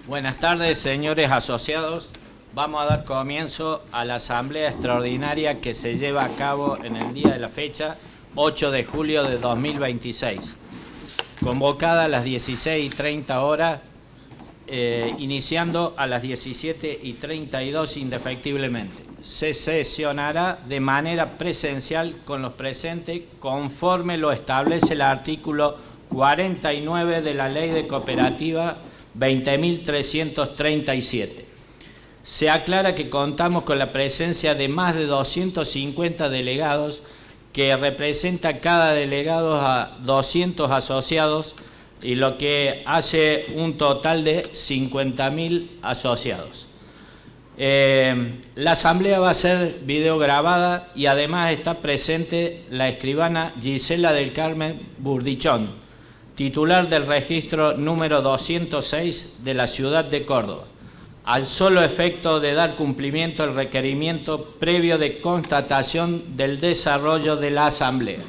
Buenas tardes, señores asociados. Vamos a dar comienzo a la asamblea extraordinaria que se lleva a cabo en el día de la fecha, 8 de julio de 2026. Convocada a las 16:30 horas, iniciando a las 17:32 indefectiblemente. Se sesionará de manera presencial con los presentes conforme lo establece el artículo 49 de la Ley de Cooperativa 20.337. Se aclara que contamos con la presencia de más de 250 delegados, que representa cada delegado a 200 asociados, y lo que hace un total de 50.000 asociados. La asamblea va a ser videograbada y además está presente la escribana Gisela del Carmen Burdichón, titular del registro número 206 de la ciudad de Córdoba, al solo efecto de dar cumplimiento al requerimiento previo de constatación del desarrollo de la asamblea.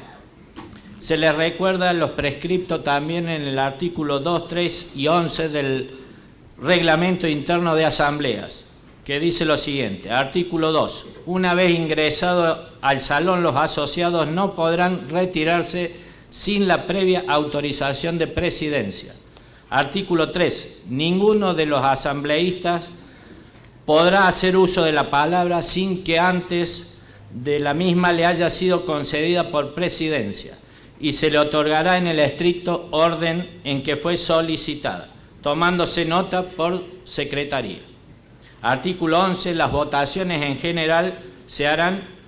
Se les recuerda los prescriptos también en el artículo 2, 3 y 11 del Reglamento Interno de Asambleas, que dice lo siguiente. Artículo 2. Una vez ingresado al salón, los asociados no podrán retirarse sin la previa autorización de presidencia. Artículo 3. Ninguno de los asambleístas podrá hacer uso de la palabra sin que antes de la misma le haya sido concedida por presidencia, y se le otorgará en el estricto orden en que fue solicitada, tomándose nota por secretaría. Artículo 11. Las votaciones en general se harán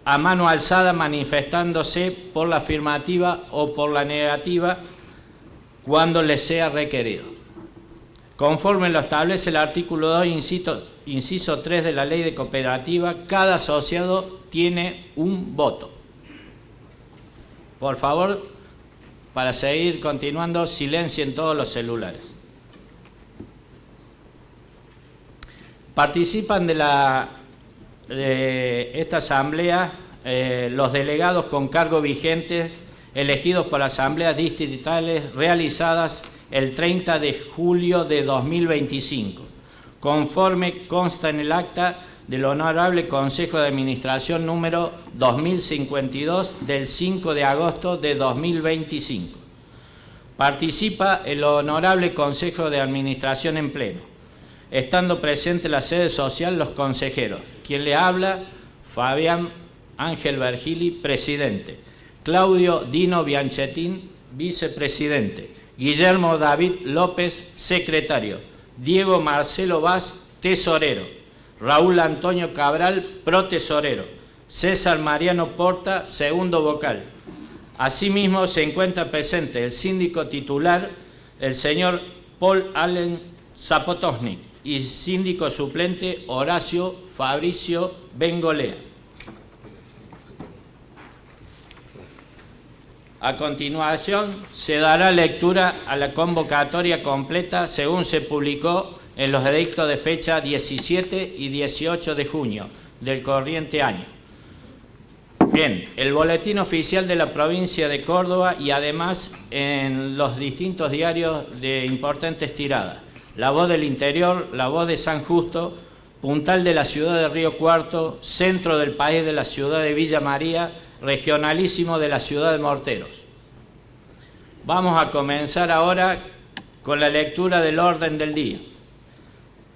a mano alzada, manifestándose por la afirmativa o por la negativa cuando les sea requerido. Conforme lo establece el artículo 2, inciso 3 de la Ley de Cooperativa, cada asociado tiene un voto. Por favor, para seguir continuando, silencien todos los celulares. Participan de esta asamblea los delegados con cargo vigentes elegidos por asambleas distritales realizadas el 30 de julio de 2025, conforme consta en el acta del Honorable Consejo de Administración número 2052 del 5 de agosto de 2025. Participa el Honorable Consejo de Administración en pleno, estando presente en la sede social los consejeros. Quien le habla, Fabián Ángel Vergili, presidente. Claudio Dino Bianchetín, vicepresidente. Guillermo David López, secretario. Diego Marcelo Vaz, tesorero. Raúl Antonio Cabral, protesorero. César Mariano Porta, segundo vocal. Asimismo se encuentra presente el síndico titular, el señor Paul Allen Zapotosnik, y síndico suplente Horacio Fabricio Bengolea. A continuación se dará lectura a la convocatoria completa según se publicó en los edictos de fecha 17 y 18 de junio del corriente año. Bien, el boletín oficial de la provincia de Córdoba y además en los distintos diarios de importantes tiradas. La Voz del Interior, La Voz de San Justo, Puntal de la ciudad de Río Cuarto, Centro del País de la ciudad de Villa María, Regionalísimo de la ciudad de Morteros. Vamos a comenzar ahora con la lectura del orden del día.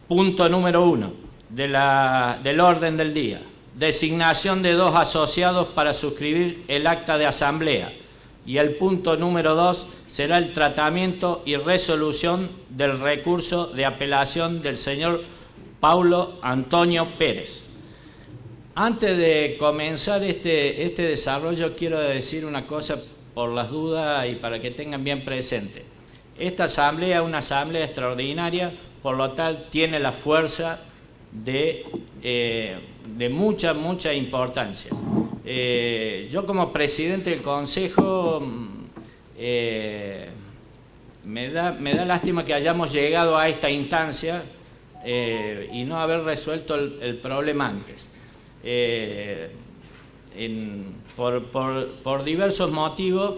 Punto número 1 del orden del día. Designación de 2 asociados para suscribir el acta de asamblea. Y el punto número 2 será el tratamiento y resolución del recurso de apelación del señor Paulo Antonio Pérez. Antes de comenzar este desarrollo, quiero decir una cosa por las dudas y para que tengan bien presente. Esta asamblea es una asamblea extraordinaria, por lo tal tiene la fuerza de mucha importancia. Yo como presidente del Consejo me da lástima que hayamos llegado a esta instancia y no haber resuelto el problema antes. Por diversos motivos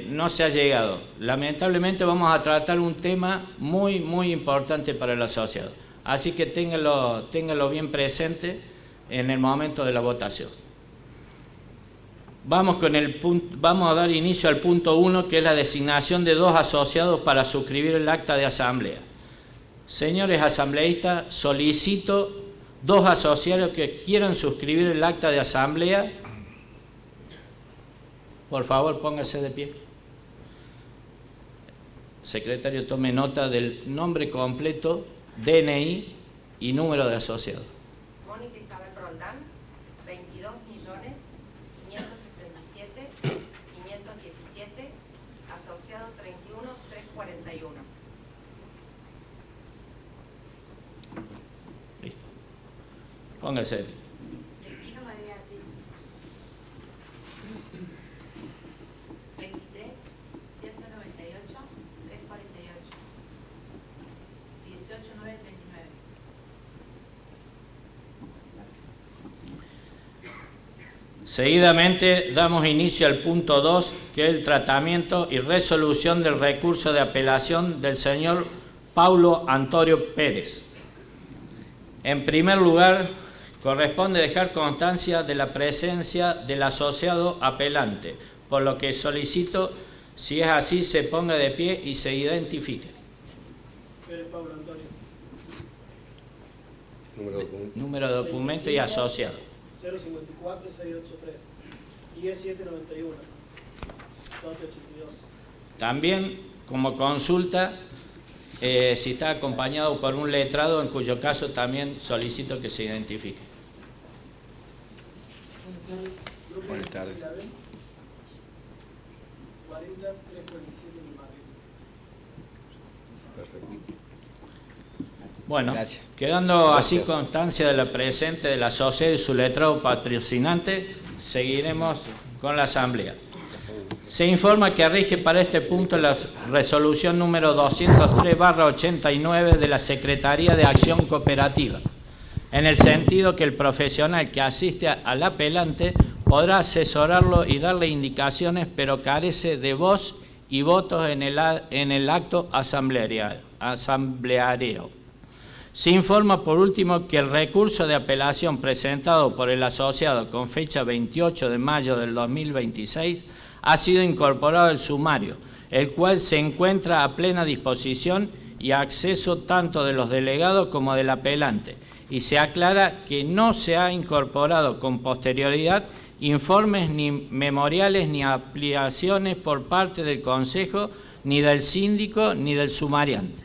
no se ha llegado. Lamentablemente vamos a tratar un tema muy importante para el asociado. Así que ténganlo bien presente en el momento de la votación. Vamos a dar inicio al punto 1, que es la designación de 2 asociados para suscribir el acta de asamblea. Señores asambleístas, solicito 2 asociados que quieran suscribir el acta de asamblea. Por favor, póngase de pie. Secretario, tome nota del nombre completo, DNI y número de asociado. Mónica Isabel Roldán, 22.567.517, asociado 31.341. Listo. Póngase de pie. Delfino María Martín. 23.198.348. 18.939. Seguidamente damos inicio al punto 2, que es el tratamiento y resolución del recurso de apelación del señor Paulo Antonio Pérez. En primer lugar, corresponde dejar constancia de la presencia del asociado apelante, por lo que solicito, si es así, se ponga de pie y se identifique. Pérez Paulo Antonio. Número de documento y asociado. 054-683. IE 791. 282. También, como consulta, si está acompañado por un letrado, en cuyo caso también solicito que se identifique. Buenas tardes. 40-347 de Madrid. Perfecto. Bueno, Gracias. quedando así constancia de la presente de la sociedad y su letrado patrocinante, seguiremos con la asamblea. Se informa que rige para este punto la resolución número 203/89 de la Secretaría de Acción Cooperativa, en el sentido que el profesional que asiste al apelante podrá asesorarlo y darle indicaciones, pero carece de voz y votos en el acto asambleario. Se informa por último que el recurso de apelación presentado por el asociado con fecha 28 de mayo del 2026 ha sido incorporado al sumario, el cual se encuentra a plena disposición y acceso tanto de los delegados como del apelante, y se aclara que no se ha incorporado con posterioridad informes ni memoriales ni ampliaciones por parte del Consejo, ni del síndico, ni del sumariante.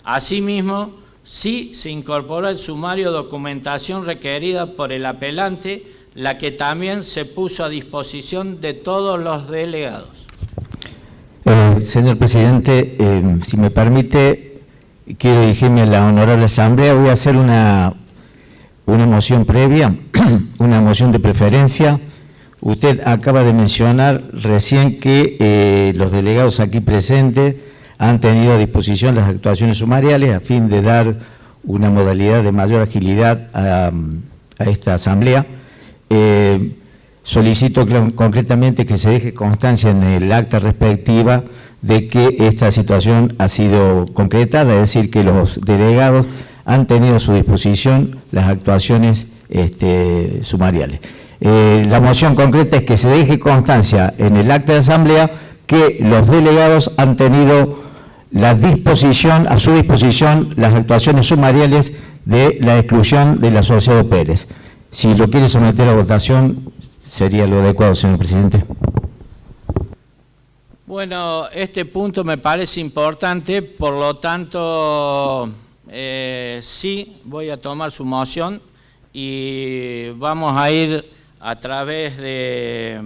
Asimismo, sí se incorporó al sumario documentación requerida por el apelante, la que también se puso a disposición de todos los delegados. Señor presidente, si me permite, quiero dirigirme a la honorable asamblea. Voy a hacer una moción previa, una moción de preferencia. Usted acaba de mencionar recién que los delegados aquí presentes han tenido a disposición las actuaciones sumariales a fin de dar una modalidad de mayor agilidad a esta asamblea. Solicito concretamente que se deje constancia en el acta respectiva de que esta situación ha sido concretada, es decir, que los delegados han tenido a su disposición las actuaciones sumariales. La moción concreta es que se deje constancia en el acta de asamblea que los delegados han tenido a su disposición las actuaciones sumariales de la exclusión del asociado Pérez. Si lo quiere someter a votación, sería lo adecuado, señor presidente. Bueno, este punto me parece importante, por lo tanto, sí, voy a tomar su moción y vamos a ir a través de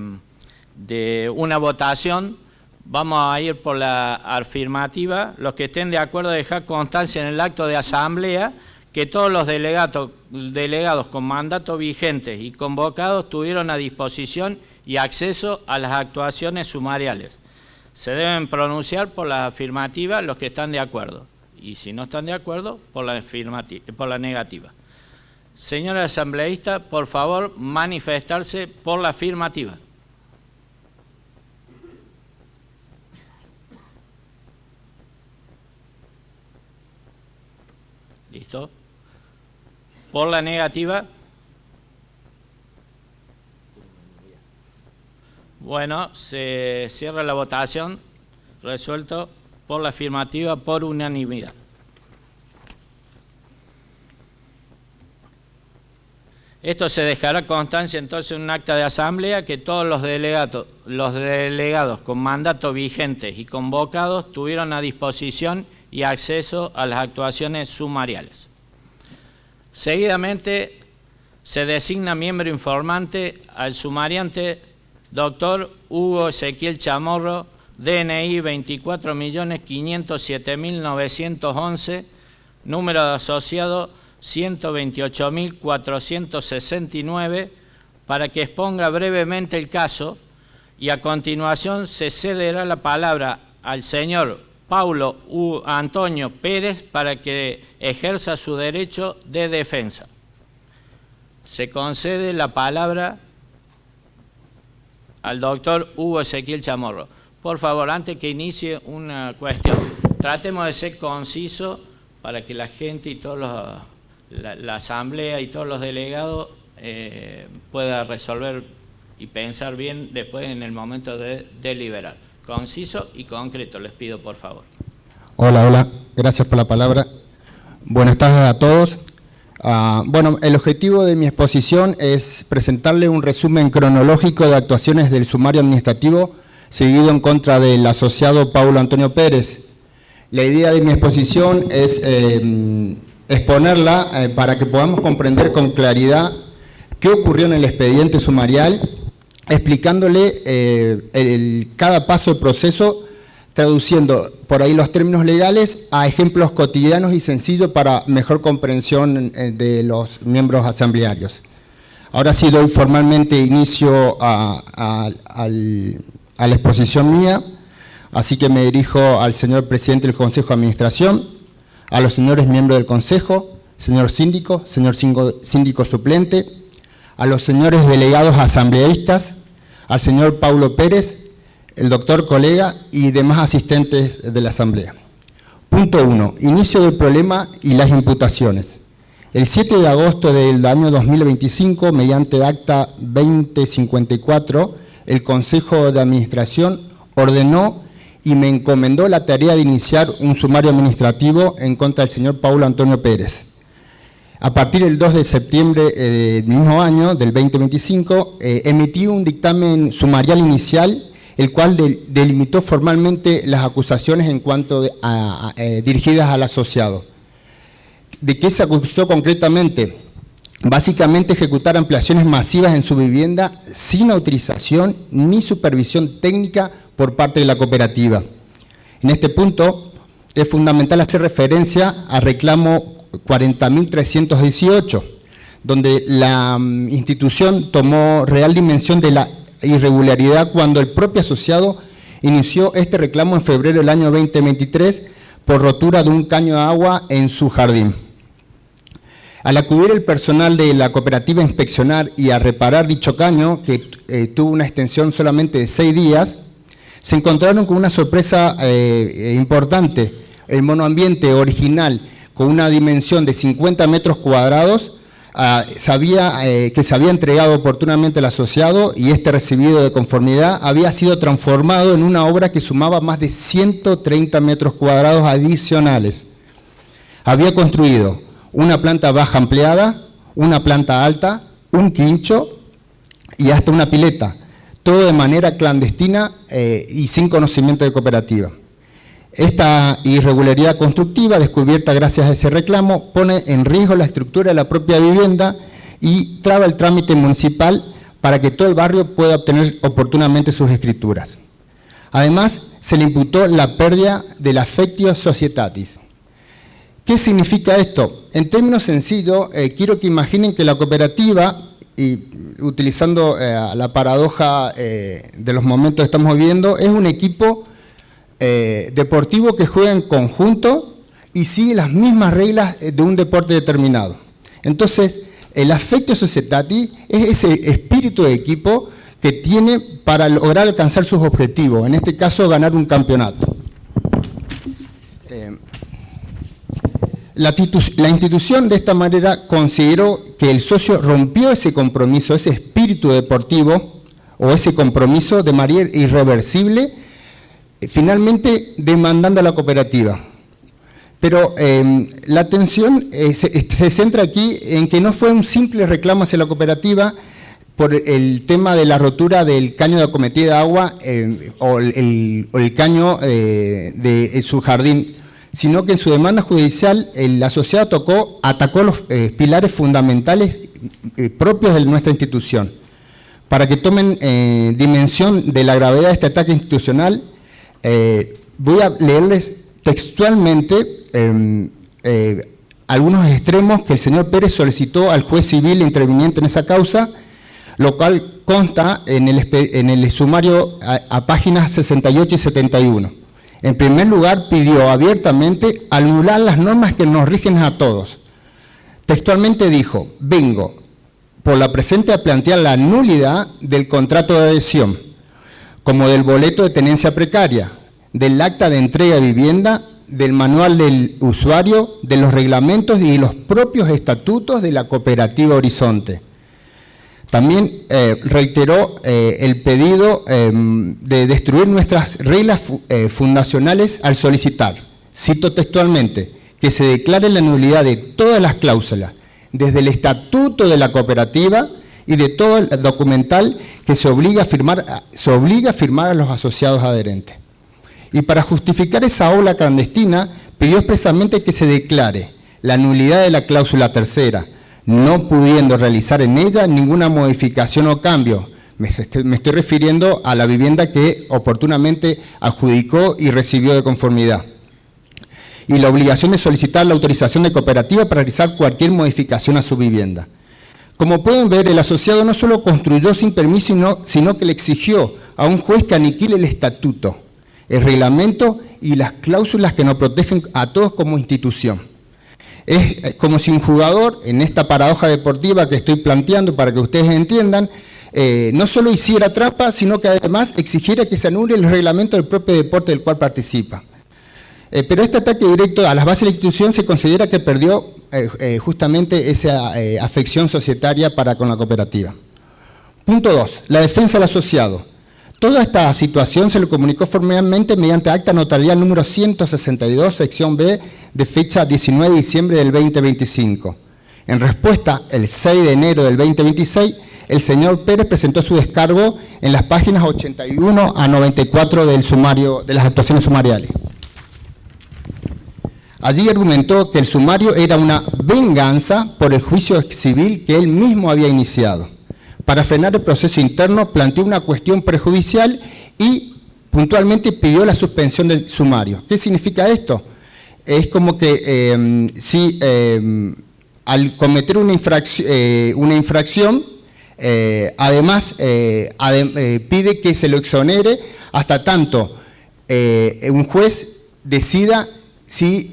una votación. Vamos a ir por la afirmativa. Los que estén de acuerdo, dejar constancia en el acto de asamblea que todos los delegados con mandato vigentes y convocados tuvieron a disposición y acceso a las actuaciones sumariales. Se deben pronunciar por la afirmativa los que están de acuerdo, y si no están de acuerdo, por la negativa. Señora asambleísta, por favor, manifestarse por la afirmativa. ¿Listo? Por la negativa. Bueno, se cierra la votación. Resuelto por la afirmativa por unanimidad. Esto se dejará constancia entonces en un acta de asamblea que todos los delegados con mandato vigentes y convocados tuvieron a disposición y acceso a las actuaciones sumariales. Seguidamente se designa miembro informante al sumariante doctor Hugo Ezequiel Chamorro, DNI 24.507.911, número de asociado 128.469, para que exponga brevemente el caso, y a continuación se cederá la palabra al señor Paulo Antonio Pérez para que ejerza su derecho de defensa. Se concede la palabra al doctor Hugo Ezequiel Chamorro. Por favor, antes que inicie una cuestión, tratemos de ser concisos para que la gente y todos la asamblea y todos los delegados pueda resolver y pensar bien después en el momento de deliberar. Conciso y concreto, les pido por favor. Hola, gracias por la palabra. Buenas tardes a todos. Bueno, el objetivo de mi exposición es presentarle un resumen cronológico de actuaciones del sumario administrativo seguido en contra del asociado Paulo Antonio Pérez. La idea de mi exposición es exponerla para que podamos comprender con claridad qué ocurrió en el expediente sumarial, explicándole cada paso del proceso, traduciendo por ahí los términos legales a ejemplos cotidianos y sencillos para mejor comprensión de los miembros asamblearios. Ahora sí doy formalmente inicio a la exposición mía, así que me dirijo al señor presidente del Consejo de Administración, a los señores miembros del Consejo, señor síndico suplente, a los señores delegados asambleístas, al señor Paulo Pérez, el doctor colega y demás asistentes de la Asamblea. Punto 1. Inicio del problema y las imputaciones. El 7 de agosto del año 2025, mediante acta 2054, el Consejo de Administración ordenó y me encomendó la tarea de iniciar un sumario administrativo en contra del señor Paulo Antonio Pérez. A partir del 2 de septiembre del mismo año, del 2025, emití un dictamen sumarial inicial, el cual delimitó formalmente las acusaciones en cuanto dirigidas al asociado. ¿De qué se acusó concretamente? Básicamente ejecutar ampliaciones masivas en su vivienda sin autorización ni supervisión técnica por parte de la cooperativa. En este punto es fundamental hacer referencia al reclamo 40.318, donde la institución tomó real dimensión de la irregularidad cuando el propio asociado inició este reclamo en febrero del año 2023 por rotura de un caño de agua en su jardín. Al acudir el personal de la cooperativa a inspeccionar y a reparar dicho caño, que tuvo una extensión solamente de 6 días, se encontraron con una sorpresa importante. El monoambiente original, con una dimensión de 50 metros cuadrados, que se había entregado oportunamente al asociado y este recibido de conformidad, había sido transformado en una obra que sumaba más de 130 metros cuadrados adicionales. Había construido una planta baja ampliada, una planta alta, un quincho y hasta una pileta, todo de manera clandestina y sin conocimiento de cooperativa. Esta irregularidad constructiva, descubierta gracias a ese reclamo, pone en riesgo la estructura de la propia vivienda y traba el trámite municipal para que todo el barrio pueda obtener oportunamente sus escrituras. Además, se le imputó la pérdida del affectio societatis. ¿Qué significa esto? En términos sencillos, quiero que imaginen que la cooperativa, y utilizando la paradoja de los momentos que estamos viviendo, es un equipo deportivo que juega en conjunto y sigue las mismas reglas de un deporte determinado. Entonces, el affectio societatis es ese espíritu de equipo que tiene para lograr alcanzar sus objetivos, en este caso ganar un campeonato. La institución de esta manera consideró que el socio rompió ese compromiso, ese espíritu deportivo o ese compromiso de manera irreversible, finalmente demandando a la cooperativa. Pero la atención se centra aquí en que no fue un simple reclamo hacia la cooperativa por el tema de la rotura del caño de acometida de agua o el caño de su jardín, sino que en su demanda judicial el asociado atacó los pilares fundamentales propios de nuestra institución. Para que tomen dimensión de la gravedad de este ataque institucional, voy a leerles textualmente algunos extremos que el señor Pérez solicitó al juez civil interviniente en esa causa, lo cual consta en el sumario a páginas 68 y 71. En primer lugar, pidió abiertamente anular las normas que nos rigen a todos. Textualmente dijo: vengo por la presente a plantear la nulidad del contrato de adhesión, como del boleto de tenencia precaria, del acta de entrega de vivienda, del manual del usuario, de los reglamentos y los propios estatutos de la Cooperativa Horizonte. También reiteró el pedido de destruir nuestras reglas fundacionales al solicitar, cito textualmente, que se declare la nulidad de todas las cláusulas, desde el estatuto de la cooperativa y de todo el documental que se obliga a firmar a los asociados adherentes. Y para justificar esa ola clandestina, pidió expresamente que se declare la nulidad de la cláusula tercera, no pudiendo realizar en ella ninguna modificación o cambio. Me estoy refiriendo a la vivienda que oportunamente adjudicó y recibió de conformidad. Y la obligación de solicitar la autorización de cooperativa para realizar cualquier modificación a su vivienda. Como pueden ver, el asociado no solo construyó sin permiso, sino que le exigió a un juez que aniquile el estatuto, el reglamento y las cláusulas que nos protegen a todos como institución. Es como si un jugador, en esta paradoja deportiva que estoy planteando para que ustedes entiendan, no solo hiciera trampa, sino que además exigiera que se anule el reglamento del propio deporte del cual participa. Pero este ataque directo a las bases de la institución se considera que perdió justamente esa afección societaria para con la cooperativa. Punto 2. La defensa del asociado. Toda esta situación se le comunicó formalmente mediante acta notarial número 162, sección B, de fecha 19 de diciembre del 2025. En respuesta, el 6 de enero del 2026, el señor Pérez presentó su descargo en las páginas 81 a 94 del sumario, de las actuaciones sumariales. Allí argumentó que el sumario era una venganza por el juicio civil que él mismo había iniciado. Para frenar el proceso interno, planteó una cuestión prejudicial y puntualmente pidió la suspensión del sumario. ¿Qué significa esto? Es como que al cometer una infracción, además pide que se lo exonere hasta tanto un juez decida si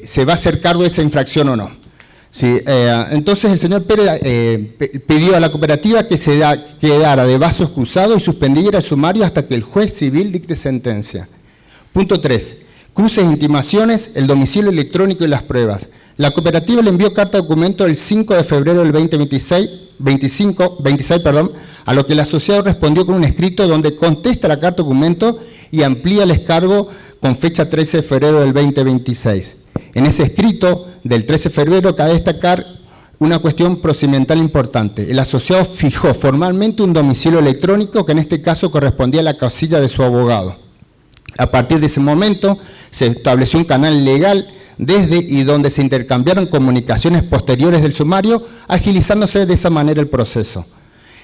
se va a hacer cargo de esa infracción o no. Sí, entonces el señor Pérez pidió a la cooperativa que se quedara de vaso excusado y suspendiera el sumario hasta que el juez civil dicte sentencia. Punto 3. Cruces e intimaciones, el domicilio electrónico y las pruebas. La cooperativa le envió carta de documento el 5 de febrero del 26, a lo que el asociado respondió con un escrito donde contesta la carta de documento y amplía el descargo con fecha 13 de febrero del 2026. En ese escrito del 13 de febrero cabe destacar una cuestión procedimental importante. El asociado fijó formalmente un domicilio electrónico que en este caso correspondía a la casilla de su abogado. A partir de ese momento se estableció un canal legal desde y donde se intercambiaron comunicaciones posteriores del sumario, agilizándose de esa manera el proceso.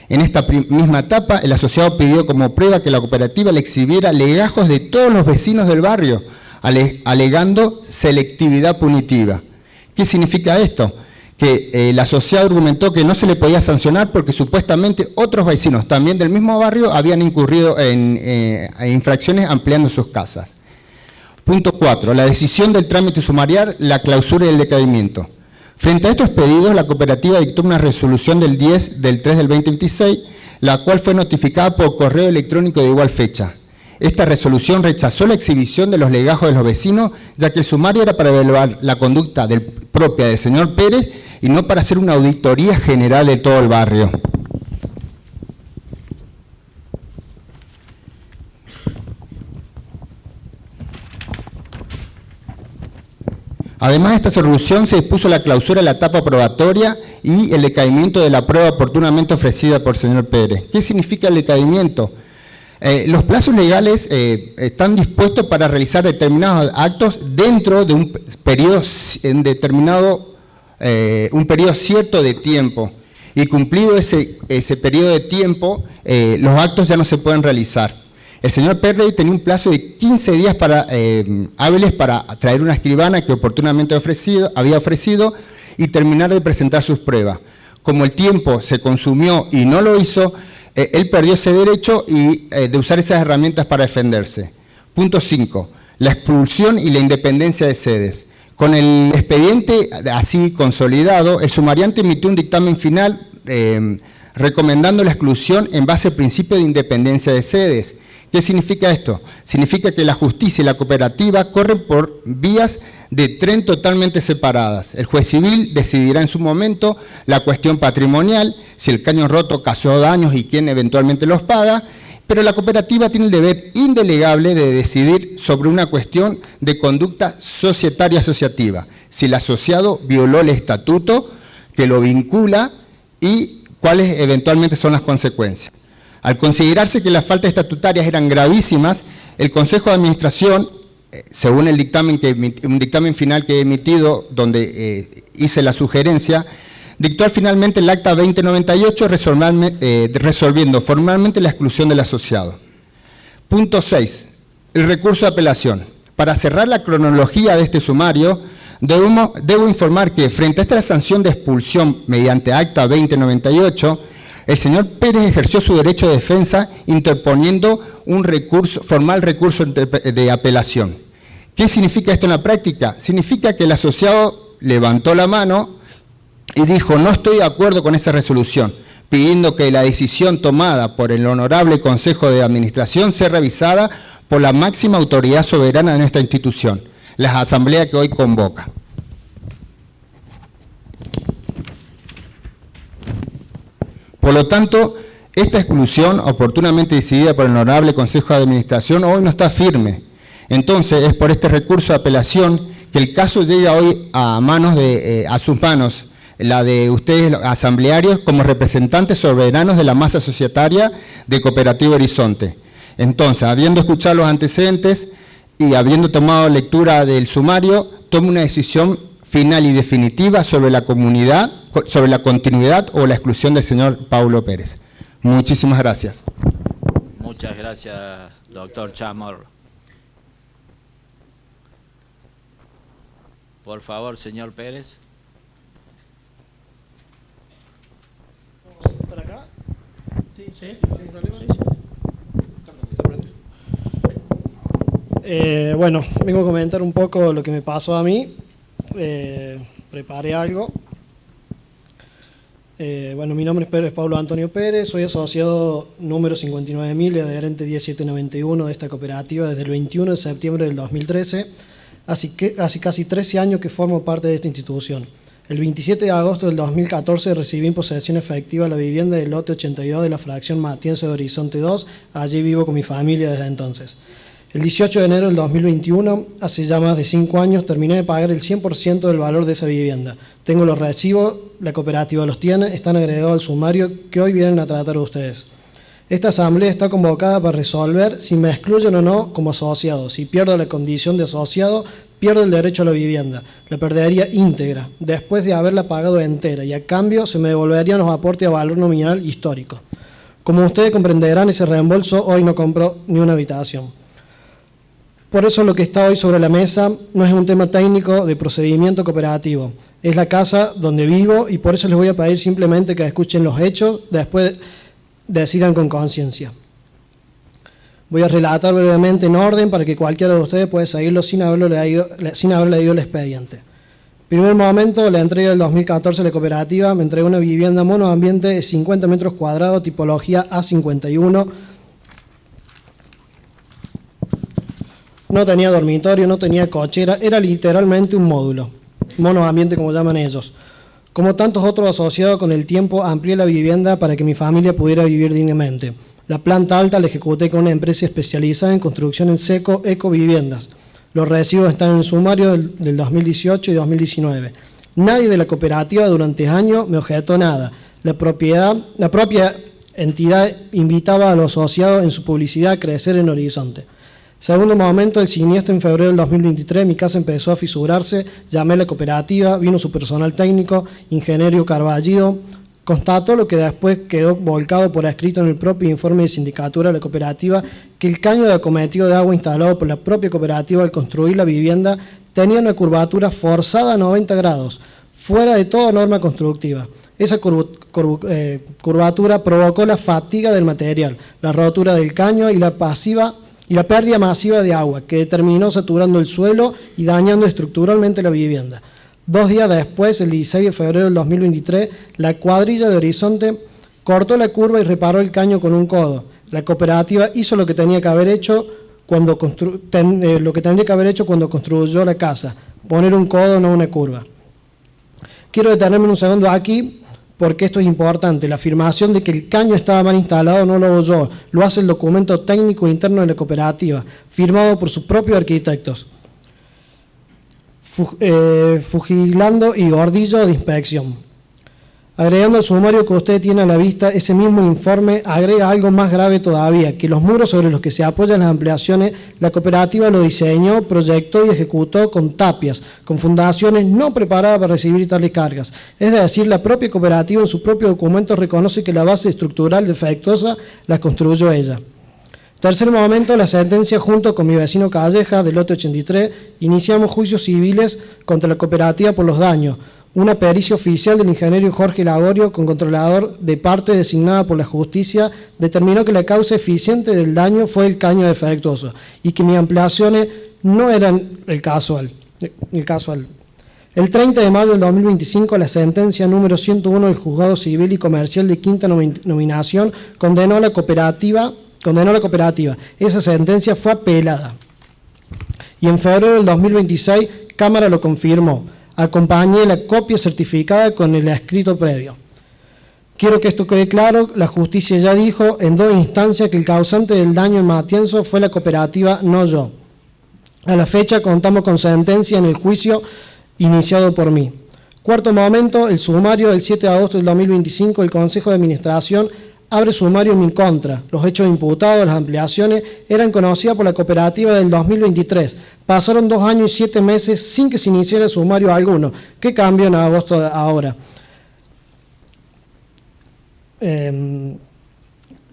En esta misma etapa, el asociado pidió como prueba que la cooperativa le exhibiera legajos de todos los vecinos del barrio, alegando selectividad punitiva. ¿Qué significa esto? Que el asociado argumentó que no se le podía sancionar porque supuestamente otros vecinos también del mismo barrio habían incurrido en infracciones ampliando sus casas. Punto 4. La decisión del trámite sumarial, la clausura y el decaimiento. Frente a estos pedidos, la cooperativa dictó una resolución del 10 del 3 del 2026, la cual fue notificada por correo electrónico de igual fecha. esta resolución rechazó la exhibición de los legajos de los vecinos, ya que el sumario era para evaluar la conducta propia del señor Pérez y no para hacer una auditoría general de todo el barrio. Además de esta resolución se dispuso la clausura de la etapa probatoria y el decaimiento de la prueba oportunamente ofrecida por el señor Pérez. ¿Qué significa el decaimiento? Los plazos legales están dispuestos para realizar determinados actos dentro de un periodo cierto de tiempo. Y cumplido ese periodo de tiempo, los actos ya no se pueden realizar. El señor Pérez tenía un plazo de 15 días hábiles para traer una escribana que oportunamente había ofrecido y terminar de presentar sus pruebas. Como el tiempo se consumió y no lo hizo, él perdió ese derecho de usar esas herramientas para defenderse. Punto 5. La expulsión y la independencia de sedes. Con el expediente así consolidado, el sumariante emitió un dictamen final recomendando la exclusión en base al principio de independencia de sedes. ¿Qué significa esto? Significa que la justicia y la cooperativa corren por vías de tren totalmente separadas. El juez civil decidirá en su momento la cuestión patrimonial, si el caño roto causó daños y quién eventualmente los paga, pero la cooperativa tiene el deber indelegable de decidir sobre una cuestión de conducta societaria asociativa, si el asociado violó el estatuto que lo vincula y cuáles eventualmente son las consecuencias. Al considerarse que las faltas estatutarias eran gravísimas, el Consejo de Administración, según un dictamen final que he emitido, donde hice la sugerencia, dictó finalmente el acta 2098 resolviendo formalmente la exclusión del asociado. Punto 6. El recurso de apelación. Para cerrar la cronología de este sumario, debo informar que frente a esta sanción de expulsión mediante acta 2098, el señor Pérez ejerció su derecho de defensa interponiendo un formal recurso de apelación. ¿Qué significa esto en la práctica? Significa que el asociado levantó la mano y dijo: no estoy de acuerdo con esa resolución, pidiendo que la decisión tomada por el Honorable Consejo de Administración sea revisada por la máxima autoridad soberana de nuestra institución, la asamblea que hoy convoca. Por lo tanto, esta exclusión, oportunamente decidida por el Honorable Consejo de Administración, hoy no está firme. Entonces, es por este recurso de apelación que el caso llega hoy a sus manos, la de ustedes, los asamblearios, como representantes soberanos de la masa societaria de Cooperativa Horizonte. Entonces, habiendo escuchado los antecedentes y habiendo tomado lectura del sumario, tomo una decisión final y definitiva sobre la continuidad o la exclusión del señor Paulo Pérez. Muchísimas gracias. Muchas gracias, doctor Chamorro. Por favor, señor Pérez. ¿Para acá? Sí. Bueno, vengo a comentar un poco lo que me pasó a mí. Preparé algo. Bueno, mi nombre es Pablo Antonio Pérez, soy asociado número 59.000 y adherente 1791 de esta cooperativa desde el 21 de septiembre del 2013, así casi 13 años que formo parte de esta institución. El 27 de agosto del 2014 recibí en posesión efectiva la vivienda del lote 82 de la fracción Matienzo de Horizonte 2, allí vivo con mi familia desde entonces. El 18 de enero del 2021, hace ya más de 5 años, terminé de pagar el 100% del valor de esa vivienda. Tengo los recibos, la cooperativa los tiene, están agregados al sumario que hoy vienen a tratar ustedes. Esta asamblea está convocada para resolver si me excluyen o no como asociado. Si pierdo la condición de asociado, pierdo el derecho a la vivienda. La perdería íntegra, después de haberla pagado entera, y a cambio se me devolverían los aportes a valor nominal histórico. Como ustedes comprenderán, ese reembolso hoy no compró ni una habitación. Por eso lo que está hoy sobre la mesa no es un tema técnico de procedimiento cooperativo, es la casa donde vivo y por eso les voy a pedir simplemente que escuchen los hechos, después decidan con conciencia. Voy a relatar brevemente en orden para que cualquiera de ustedes pueda seguirlo sin haber leído el expediente. Primer momento, la entrega del 2014 a la cooperativa me entregó una vivienda monoambiente de 50 metros cuadrados, tipología A51, No tenía dormitorio, no tenía cochera, era literalmente un módulo, monoambiente como llaman ellos. Como tantos otros asociados, con el tiempo amplié la vivienda para que mi familia pudiera vivir dignamente. La planta alta la ejecuté con una empresa especializada en construcción en seco, Ecoviviendas. Los recibos están en el sumario del 2018 y 2019. Nadie de la cooperativa durante años me objetó nada. La propia entidad invitaba a los asociados en su publicidad a crecer en Horizonte. Segundo momento, el siniestro en febrero del 2023, mi casa empezó a fisurarse, llamé a la cooperativa, vino su personal técnico, ingeniero Carballido, constató lo que después quedó volcado por escrito en el propio informe de sindicatura de la cooperativa, que el caño de acometido de agua instalado por la propia cooperativa al construir la vivienda tenía una curvatura forzada a 90 grados, fuera de toda norma constructiva. Esa curvatura provocó la fatiga del material, la rotura del caño y la pérdida masiva de agua, que terminó saturando el suelo y dañando estructuralmente la vivienda. 2 días después, el 16 de febrero del 2023, la cuadrilla de Horizonte cortó la curva y reparó el caño con un codo. La cooperativa hizo lo que tenía que haber hecho cuando construyó la casa, poner un codo, no una curva. Quiero detenerme un segundo aquí, porque esto es importante. La afirmación de que el caño estaba mal instalado no lo hago yo, lo hace el documento técnico interno de la cooperativa, firmado por sus propios arquitectos, Fugilando y Gordillo de Inspección. Agregando al sumario que usted tiene a la vista, ese mismo informe agrega algo más grave todavía, que los muros sobre los que se apoyan las ampliaciones, la cooperativa lo diseñó, proyectó y ejecutó con tapias, con fundaciones no preparadas para recibir tales cargas. Es decir, la propia cooperativa en su propio documento reconoce que la base estructural defectuosa la construyó ella. Tercer momento, la sentencia junto con mi vecino Calleja, del lote 83, iniciamos juicios civiles contra la cooperativa por los daños. Una pericia oficial del ingeniero Jorge Lagorio, con controlador de parte designada por la justicia, determinó que la causa eficiente del daño fue el caño defectuoso y que mis ampliaciones no eran el casual. El 30 de mayo del 2025, la sentencia número 101 del Juzgado Civil y Comercial de Quinta Nominación condenó a la cooperativa. Esa sentencia fue apelada. Y en febrero del 2026, Cámara lo confirmó. Acompañé la copia certificada con el escrito previo. Quiero que esto quede claro, la justicia ya dijo en 2 instancias que el causante del daño en Matienzo fue la cooperativa, no yo. A la fecha contamos con sentencia en el juicio iniciado por mí. Cuarto momento, el sumario del 7 de agosto del 2025, el Consejo de Administración abre sumario en mi contra. Los hechos imputados, las ampliaciones, eran conocidas por la cooperativa del 2023. Pasaron 2 años y 7 meses sin que se iniciara sumario alguno. ¿Qué cambió en agosto de ahora?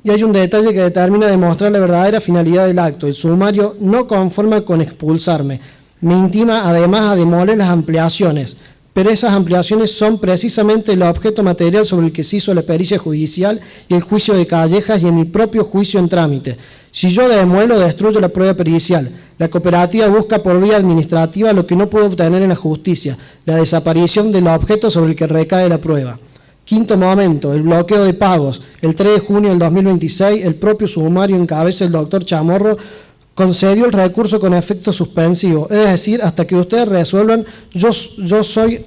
Y hay un detalle que determina demostrar la verdadera finalidad del acto. El sumario no conforma con expulsarme. Me intima además a demoler las ampliaciones. Pero esas ampliaciones son precisamente el objeto material sobre el que se hizo la pericia judicial y el juicio de Callejas y en mi propio juicio en trámite. Si yo demuelo, destruyo la prueba pericial. La cooperativa busca por vía administrativa lo que no pudo obtener en la justicia, la desaparición del objeto sobre el que recae la prueba. Quinto momento, el bloqueo de pagos. El 3 de junio del 2026, el propio sumario en cabeza del doctor Chamorro concedió el recurso con efecto suspensivo, es decir, hasta que ustedes resuelvan, yo soy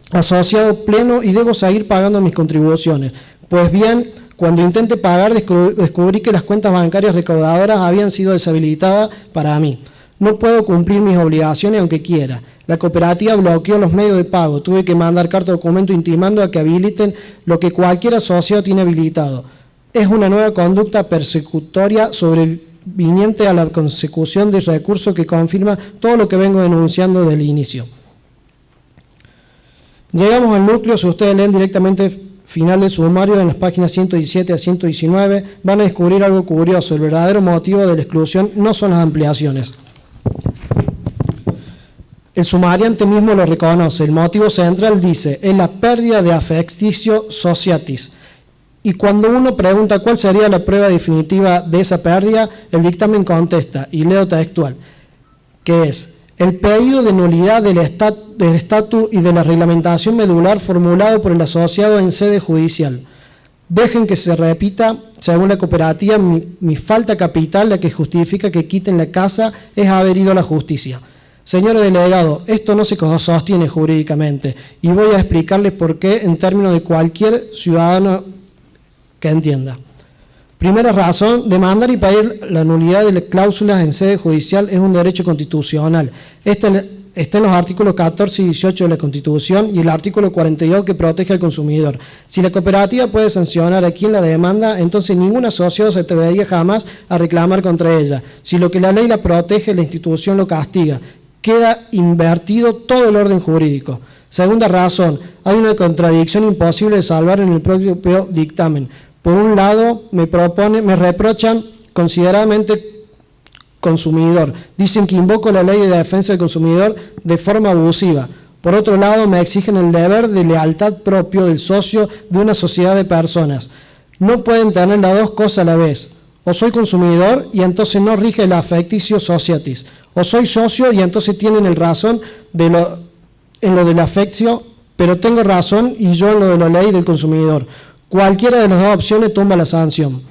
asociado pleno y debo seguir pagando mis contribuciones. Pues bien, cuando intenté pagar, descubrí que las cuentas bancarias recaudadoras habían sido deshabilitadas para mí. No puedo cumplir mis obligaciones aunque quiera. La cooperativa bloqueó los medios de pago. Tuve que mandar carta de documento intimando a que habiliten lo que cualquier asociado tiene habilitado. Es una nueva conducta persecutoria sobreviniente a la consecución de recursos que confirma todo lo que vengo denunciando desde el inicio. Llegamos al núcleo. Si ustedes leen directamente final del sumario en las páginas 117 a 119, van a descubrir algo curioso. El verdadero motivo de la exclusión no son las ampliaciones. El sumariante mismo lo reconoce. El motivo central dice, es la pérdida de affectio sociatis. Y cuando uno pregunta cuál sería la prueba definitiva de esa pérdida, el dictamen contesta, y leo textual, que es el pedido de nulidad del estatus y de la reglamentación medular formulado por el asociado en sede judicial. Dejen que se repita, según la cooperativa, mi falta capital, la que justifica que quiten la casa, es haber ido a la justicia. Señor delegado, esto no se sostiene jurídicamente y voy a explicarles por qué en términos de cualquier ciudadano que entienda. Primera razón, demandar y pedir la nulidad de las cláusulas en sede judicial es un derecho constitucional. Está en los artículos 14 y 18 de la Constitución y el artículo 42 que protege al consumidor. Si la cooperativa puede sancionar a quien la demanda, entonces ningún asociado se atrevería jamás a reclamar contra ella. Si lo que la ley la protege, la institución lo castiga. Queda invertido todo el orden jurídico. Segunda razón, hay una contradicción imposible de salvar en el propio dictamen. Por un lado, me reprochan consideradamente consumidor. Dicen que invoco la ley de defensa del consumidor de forma abusiva. Por otro lado, me exigen el deber de lealtad propio del socio de una sociedad de personas. No pueden tener las dos cosas a la vez. O soy consumidor y entonces no rige el affectio societis. O soy socio y entonces tienen el razón en lo del affectio, pero tengo razón y yo en lo de la ley del consumidor. Cualquiera de las dos opciones tumba la sanción.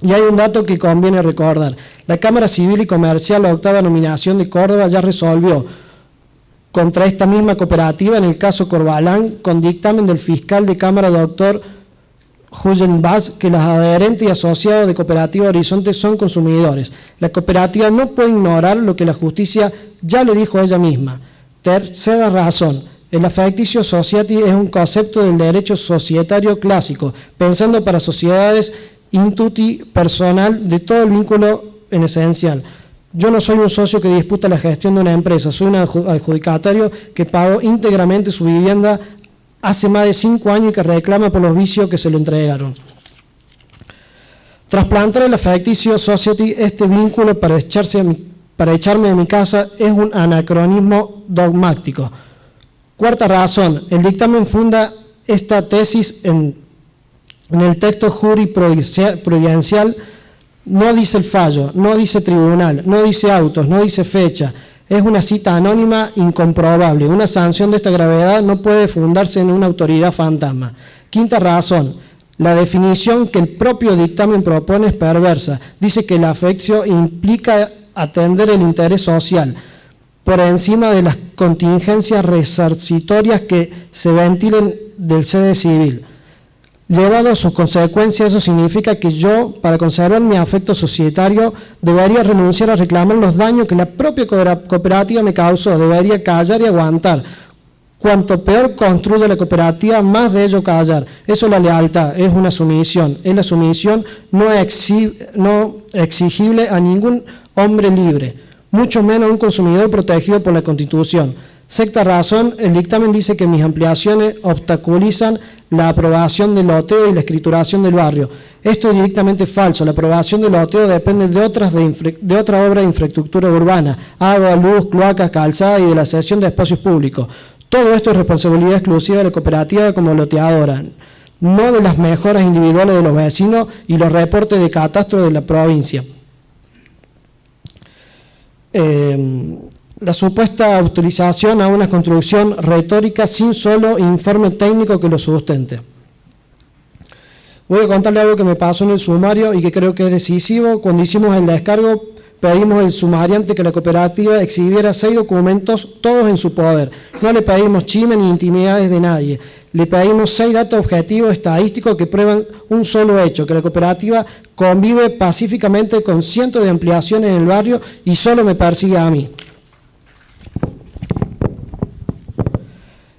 Y hay un dato que conviene recordar. La Cámara Civil y Comercial, la 8ª nominación de Córdoba, ya resolvió contra esta misma cooperativa en el caso Corbalán, con dictamen del fiscal de Cámara, doctor Julen Vaz, que los adherentes y asociados de Cooperativa Horizonte son consumidores. La cooperativa no puede ignorar lo que la justicia ya le dijo a ella misma. Tercera razón. El affectio society es un concepto del derecho societario clásico, pensando para sociedades intuiti personal de todo el vínculo en esencial. Yo no soy un socio que disputa la gestión de una empresa, soy un adjudicatario que pagó íntegramente su vivienda hace más de 5 años y que reclama por los vicios que se le entregaron. Trasplantar el affectio society, este vínculo para echarme de mi casa, es un anacronismo dogmático. Cuarta razón, el dictamen funda esta tesis en el texto jurisprudencial, no dice el fallo, no dice tribunal, no dice autos, no dice fecha, es una cita anónima incomprobable. Una sanción de esta gravedad no puede fundarse en una autoridad fantasma. Quinta razón, la definición que el propio dictamen propone es perversa. Dice que el affectio implica atender el interés social por encima de las contingencias resarcitorias que se ventilen del sede civil. Llevado a sus consecuencias, eso significa que yo, para conservar mi afecto societario, debería renunciar a reclamar los daños que la propia cooperativa me causó, debería callar y aguantar. Cuanto peor construye la cooperativa, más de ello callar. Eso es la lealtad, es una sumisión. Es la sumisión no exigible a ningún hombre libre, mucho menos a un consumidor protegido por la Constitución. Sexta razón, el dictamen dice que mis ampliaciones obstaculizan la aprobación del loteo y la escrituración del barrio. Esto es directamente falso. La aprobación del loteo depende de otra obra de infraestructura urbana, agua, luz, cloacas, calzada y de la cesión de espacios públicos. Todo esto es responsabilidad exclusiva de la cooperativa como loteadora, no de las mejoras individuales de los vecinos y los reportes de catastro de la provincia. La supuesta autorización a una construcción retórica sin solo informe técnico que lo sustente. Voy a contarle algo que me pasó en el sumario y que creo que es decisivo. Cuando hicimos el descargo, pedimos al sumariante que la cooperativa exhibiera 6 documentos, todos en su poder. No le pedimos chisme ni intimidades de nadie. Le pedimos 6 datos objetivos estadísticos que prueban un solo hecho, que la cooperativa convive pacíficamente con cientos de ampliaciones en el barrio y solo me persigue a mí.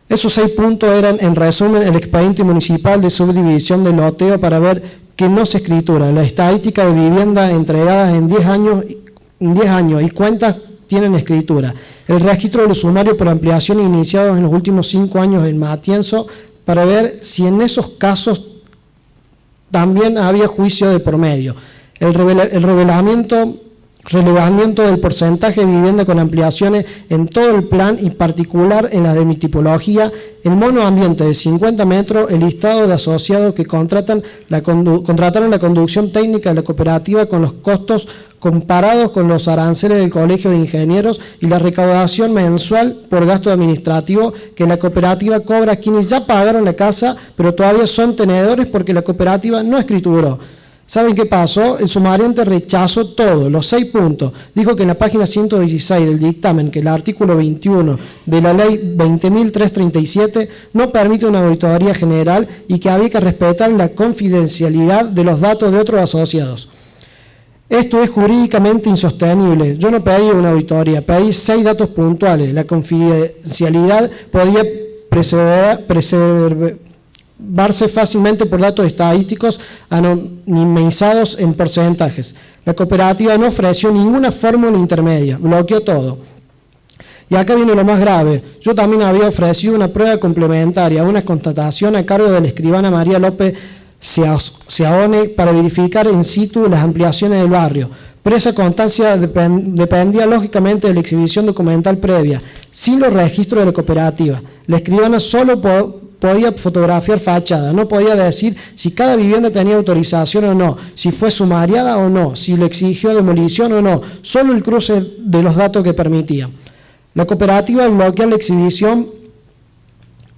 Esos 6 puntos eran, en resumen, el expediente municipal de subdivisión del loteo para ver que no se escritura, la estadística de viviendas entregadas en 10 años y cuántas tienen escritura, el registro de los sumarios por ampliación iniciados en los últimos 5 años en Matienzo para ver si en esos casos también había juicio de por medio, el relevamiento del porcentaje de vivienda con ampliaciones en todo el plan y particular en la de mi tipología, el monoambiente de 50 metros, el listado de asociados que contrataron la conducción técnica de la cooperativa con los costos comparados con los aranceles del Colegio de Ingenieros y la recaudación mensual por gasto administrativo que la cooperativa cobra a quienes ya pagaron la casa, pero todavía son tenedores porque la cooperativa no escrituró. ¿Saben qué pasó? El sumariante rechazó todo, los 6 puntos. Dijo que en la página 116 del dictamen, que el artículo 21 de la ley 20.337 no permite una auditoría general y que había que respetar la confidencialidad de los datos de otros asociados. Esto es jurídicamente insostenible. Yo no pedí una auditoría, pedí 6 datos puntuales. La confidencialidad podía preservarse fácilmente por datos estadísticos anonimizados en porcentajes. La cooperativa no ofreció ninguna fórmula intermedia, bloqueó todo. Y acá viene lo más grave. Yo también había ofrecido una prueba complementaria, una constatación a cargo de la escribana María López Seaone para verificar in situ las ampliaciones del barrio. Pero esa constancia dependía lógicamente de la exhibición documental previa, sin los registros de la cooperativa. La escribana solo podía fotografiar fachada, no podía decir si cada vivienda tenía autorización o no, si fue sumariada o no, si le exigió demolición o no, solo el cruce de los datos que permitía. La cooperativa bloqueó la exhibición,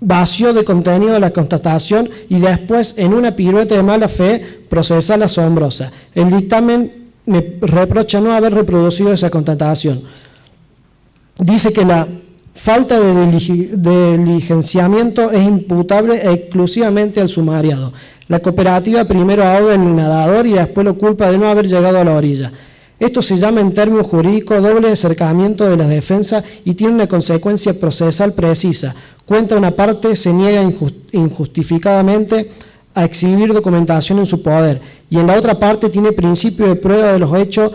vació de contenido la constatación y después, en una pirueta de mala fe, procesal asombrosa. El dictamen me reprocha no haber reproducido esa constatación. Dice que la falta de diligenciamiento es imputable exclusivamente al sumariado. La cooperativa primero ahoga el nadador y después lo culpa de no haber llegado a la orilla. Esto se llama en términos jurídicos doble acercamiento de la defensa y tiene una consecuencia procesal precisa. Cuenta una parte, se niega injustificadamente a exhibir documentación en su poder y en la otra parte tiene principio de prueba de los hechos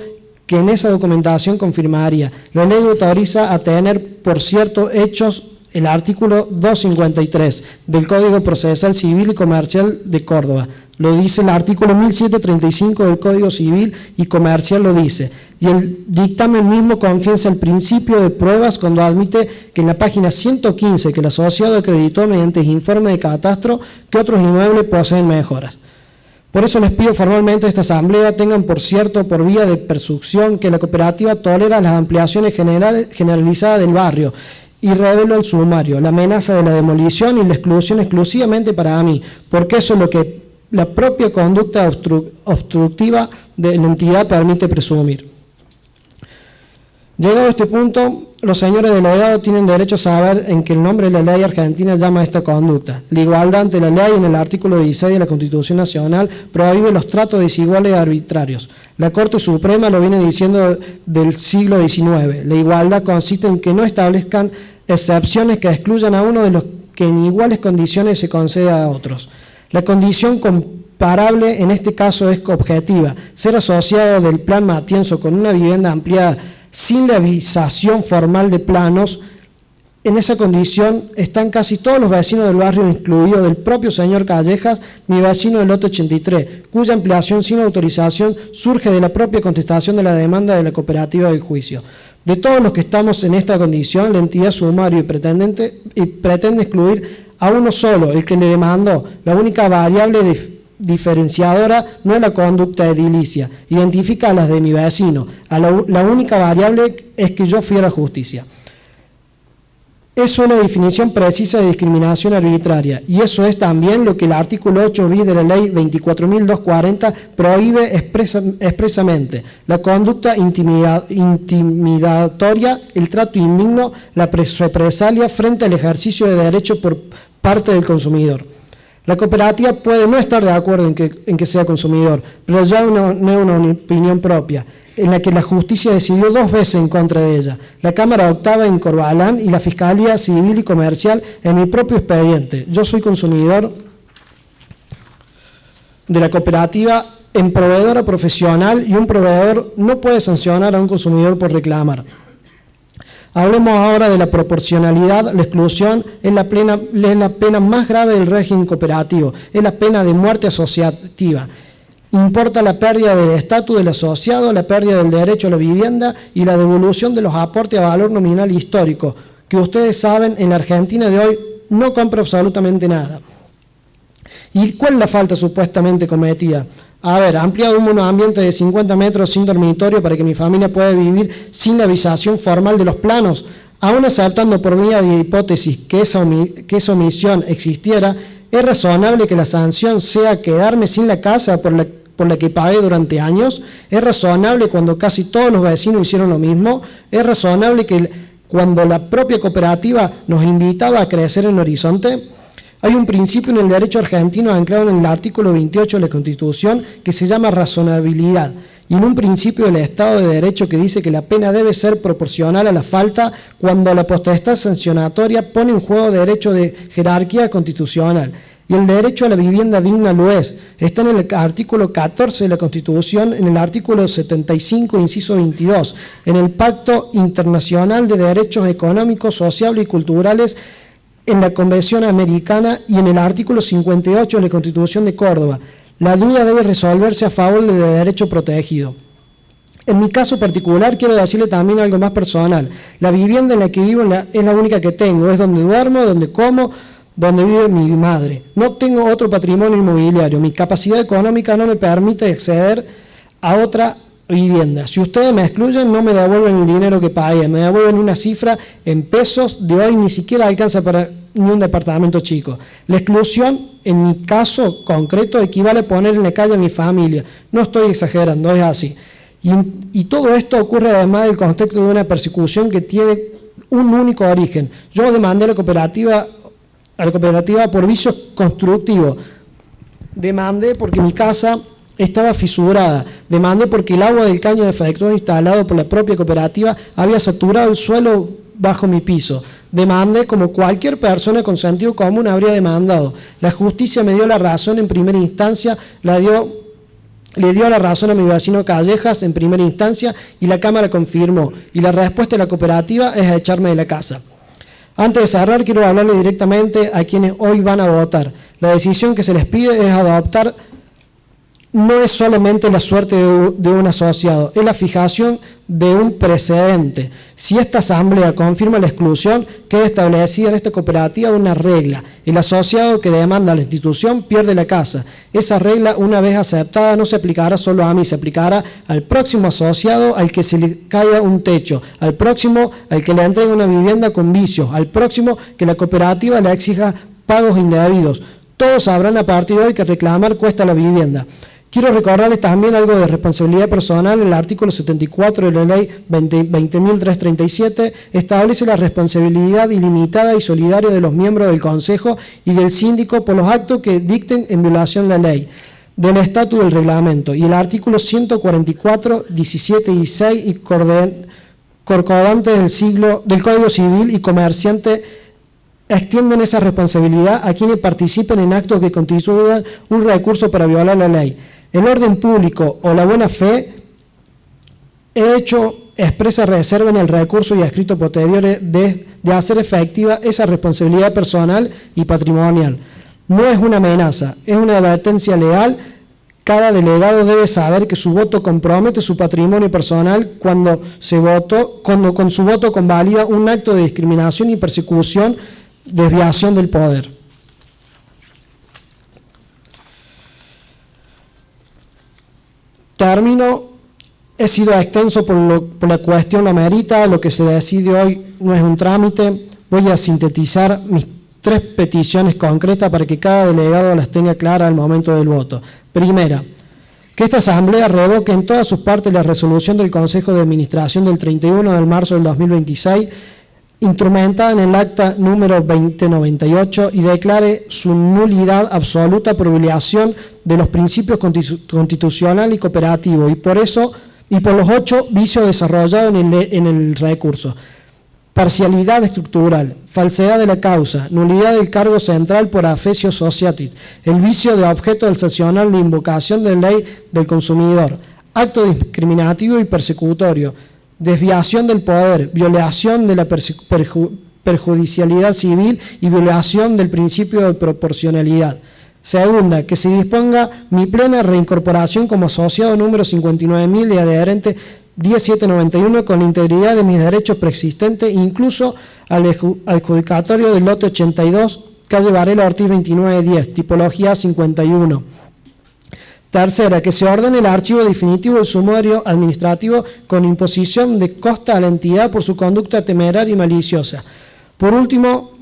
que en esa documentación confirmaría. La ley autoriza a tener por cierto hechos el artículo 253 del Código Procesal Civil y Comercial de Córdoba. Lo dice el artículo 1735 del Código Civil y Comercial lo dice. Y el dictamen mismo confiesa el principio de pruebas cuando admite que en la página 115 que el asociado acreditó mediante informe de catastro que otros inmuebles poseen mejoras. Por eso les pido formalmente a esta asamblea tengan por cierto, por vía de presunción, que la cooperativa tolera las ampliaciones generalizadas del barrio y revelo el sumario, la amenaza de la demolición y la exclusión exclusivamente para mí, porque eso es lo que la propia conducta obstructiva de la entidad permite presumir. Llegado a este punto, los señores delegados tienen derecho a saber en qué el nombre de la ley argentina llama a esta conducta. La igualdad ante la ley en el artículo 16 de la Constitución Nacional prohíbe los tratos desiguales y arbitrarios. La Corte Suprema lo viene diciendo del siglo XIX. La igualdad consiste en que no establezcan excepciones que excluyan a uno de los que en iguales condiciones se concede a otros. La condición comparable en este caso es objetiva. Ser asociado del Plan Matienzo con una vivienda ampliada sin la avisación formal de planos, en esa condición están casi todos los vecinos del barrio, incluido del propio señor Callejas, mi vecino del lote 83, cuya ampliación sin autorización surge de la propia contestación de la demanda de la cooperativa del juicio. De todos los que estamos en esta condición, la entidad sumario y pretende excluir a uno solo, el que le demandó. La única variable diferenciadora no es la conducta edilicia, identifica a las de mi vecino. La única variable es que yo fui a la justicia. Eso es la definición precisa de discriminación arbitraria, y eso es también lo que el artículo 8 bis de la ley 24.240 prohíbe expresamente: la conducta intimidatoria, el trato indigno, la represalia frente al ejercicio de derechos por parte del consumidor. La cooperativa puede no estar de acuerdo en que sea consumidor, pero ya no es una opinión propia, en la que la justicia decidió 2 veces en contra de ella, la Cámara Octava en Corbalán y la Fiscalía Civil y Comercial en mi propio expediente. Yo soy consumidor de la cooperativa en proveedora profesional y un proveedor no puede sancionar a un consumidor por reclamar. Hablemos ahora de la proporcionalidad. La exclusión es la pena más grave del régimen cooperativo, es la pena de muerte asociativa. Importa la pérdida del estatus del asociado, la pérdida del derecho a la vivienda y la devolución de los aportes a valor nominal histórico, que ustedes saben en la Argentina de hoy no compra absolutamente nada. ¿Y cuál es la falta supuestamente cometida? A ver, ampliado un monoambiente de 50 metros sin dormitorio para que mi familia pueda vivir sin la avisación formal de los planos. Aún aceptando por vía de hipótesis que esa omisión existiera, ¿es razonable que la sanción sea quedarme sin la casa por la que pagué durante años? ¿Es razonable cuando casi todos los vecinos hicieron lo mismo? ¿Es razonable que cuando la propia cooperativa nos invitaba a crecer en el horizonte? Hay un principio en el derecho argentino anclado en el artículo 28 de la Constitución que se llama razonabilidad, y en un principio del Estado de Derecho que dice que la pena debe ser proporcional a la falta cuando la potestad sancionatoria pone en juego derecho de jerarquía constitucional. Y el derecho a la vivienda digna lo es. Está en el artículo 14 de la Constitución, en el artículo 75, inciso 22, en el Pacto Internacional de Derechos Económicos, Sociales y Culturales, en la Convención Americana y en el artículo 58 de la Constitución de Córdoba. La duda debe resolverse a favor del derecho protegido. En mi caso particular quiero decirle también algo más personal. La vivienda en la que vivo es la única que tengo, es donde duermo, donde como, donde vive mi madre. No tengo otro patrimonio inmobiliario. Mi capacidad económica no me permite acceder a otra vivienda. Si ustedes me excluyen, no me devuelven el dinero que pagué, me devuelven una cifra en pesos de hoy, ni siquiera alcanza para ni un departamento chico. La exclusión, en mi caso concreto, equivale a poner en la calle a mi familia. No estoy exagerando, es así. Y todo esto ocurre además del contexto de una persecución que tiene un único origen. Yo demandé a la cooperativa por vicios constructivos. Demandé porque mi casa estaba fisurada. Demandé porque el agua del caño defectuoso instalado por la propia cooperativa había saturado el suelo bajo mi piso. Demandé como cualquier persona con sentido común habría demandado. La justicia me dio la razón en primera instancia, le dio la razón a mi vecino Callejas en primera instancia y la Cámara confirmó. Y la respuesta de la cooperativa es echarme de la casa. Antes de cerrar, quiero hablarle directamente a quienes hoy van a votar. La decisión que se les pide es adoptar. No es solamente la suerte de un asociado, es la fijación de un precedente. Si esta asamblea confirma la exclusión, queda establecida en esta cooperativa una regla. El asociado que demanda a la institución pierde la casa. Esa regla, una vez aceptada, no se aplicará solo a mí, se aplicará al próximo asociado al que se le caiga un techo, al próximo al que le entregue una vivienda con vicios, al próximo que la cooperativa le exija pagos indebidos. Todos sabrán a partir de hoy que reclamar cuesta la vivienda. Quiero recordarles también algo de responsabilidad personal. El artículo 74 de la ley 20.337 establece la responsabilidad ilimitada y solidaria de los miembros del Consejo y del síndico por los actos que dicten en violación de la ley, del estatuto del reglamento. Y el artículo 144, 17 y 16 y concordantes del Código Civil y Comerciante extienden esa responsabilidad a quienes participen en actos que constituyan un recurso para violar la ley. El orden público o la buena fe, he hecho expresa reserva en el recurso y escrito posterior de hacer efectiva esa responsabilidad personal y patrimonial. No es una amenaza, es una advertencia legal. Cada delegado debe saber que su voto compromete su patrimonio personal cuando con su voto convalida un acto de discriminación y persecución, desviación del poder. Termino, he sido extenso por la cuestión lo amerita, lo que se decide hoy no es un trámite. Voy a sintetizar mis 3 peticiones concretas para que cada delegado las tenga claras al momento del voto. Primera, que esta Asamblea revoque en todas sus partes la resolución del Consejo de Administración del 31 de marzo del 2026, instrumentada en el acta número 2098, y declare su nulidad absoluta por violación de los principios constitucional y cooperativo, y por los 8 vicios desarrollados en el recurso: parcialidad estructural, falsedad de la causa, nulidad del cargo central por afectio sociatis, el vicio de objeto del sancional de invocación de ley del consumidor, acto discriminativo y persecutorio, desviación del poder, violación de la perjudicialidad civil y violación del principio de proporcionalidad. Segunda, que se disponga mi plena reincorporación como asociado número 59.000 y adherente 1791 con la integridad de mis derechos preexistentes, incluso al adjudicatorio del lote 82 calle Varela Ortiz 2910, tipología 51. Tercera, que se ordene el archivo definitivo del sumario administrativo con imposición de costa a la entidad por su conducta temeraria y maliciosa. Por último,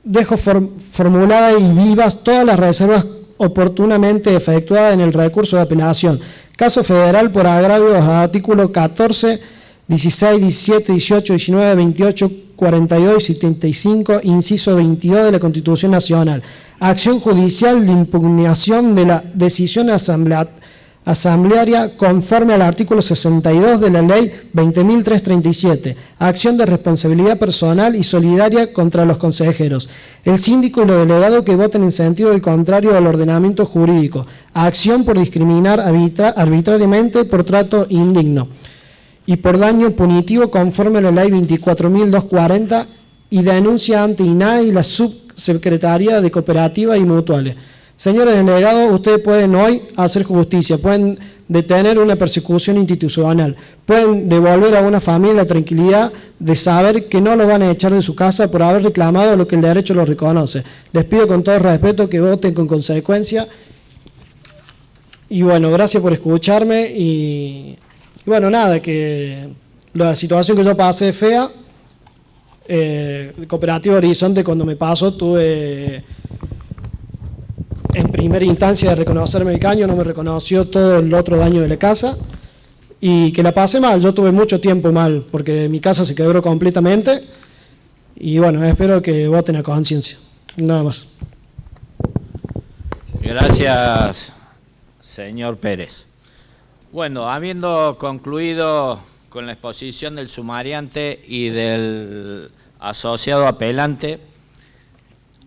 dejo formuladas y vivas todas las reservas oportunamente efectuadas en el recurso de apelación. Caso federal por agravios a artículos 14, 16, 17, 18, 19, 28, 42 y 75, inciso 22 de la Constitución Nacional. Acción judicial de impugnación de la decisión asamblearia conforme al artículo 62 de la Ley 20.337. Acción de responsabilidad personal y solidaria contra los consejeros, el síndico y los delegados que voten en sentido del contrario al ordenamiento jurídico. Acción por discriminar arbitrariamente por trato indigno y por daño punitivo conforme a la Ley 24.240 y denuncia ante INAE y la Subsecretaría de Cooperativas y Mutuales. Señores delegados, ustedes pueden hoy hacer justicia, pueden detener una persecución institucional, pueden devolver a una familia la tranquilidad de saber que no lo van a echar de su casa por haber reclamado lo que el derecho lo reconoce. Les pido con todo respeto que voten con consecuencia. Y bueno, gracias por escucharme y bueno, nada, que la situación que yo pasé es fea. Cooperativa Horizonte, cuando me pasó, tuve en primera instancia de reconocerme el caño, no me reconoció todo el otro daño de la casa y que la pasé mal. Yo tuve mucho tiempo mal porque mi casa se quebró completamente y bueno, espero que voten a conciencia. Nada más. Gracias, señor Pérez. Bueno, habiendo concluido con la exposición del sumariante y del asociado apelante,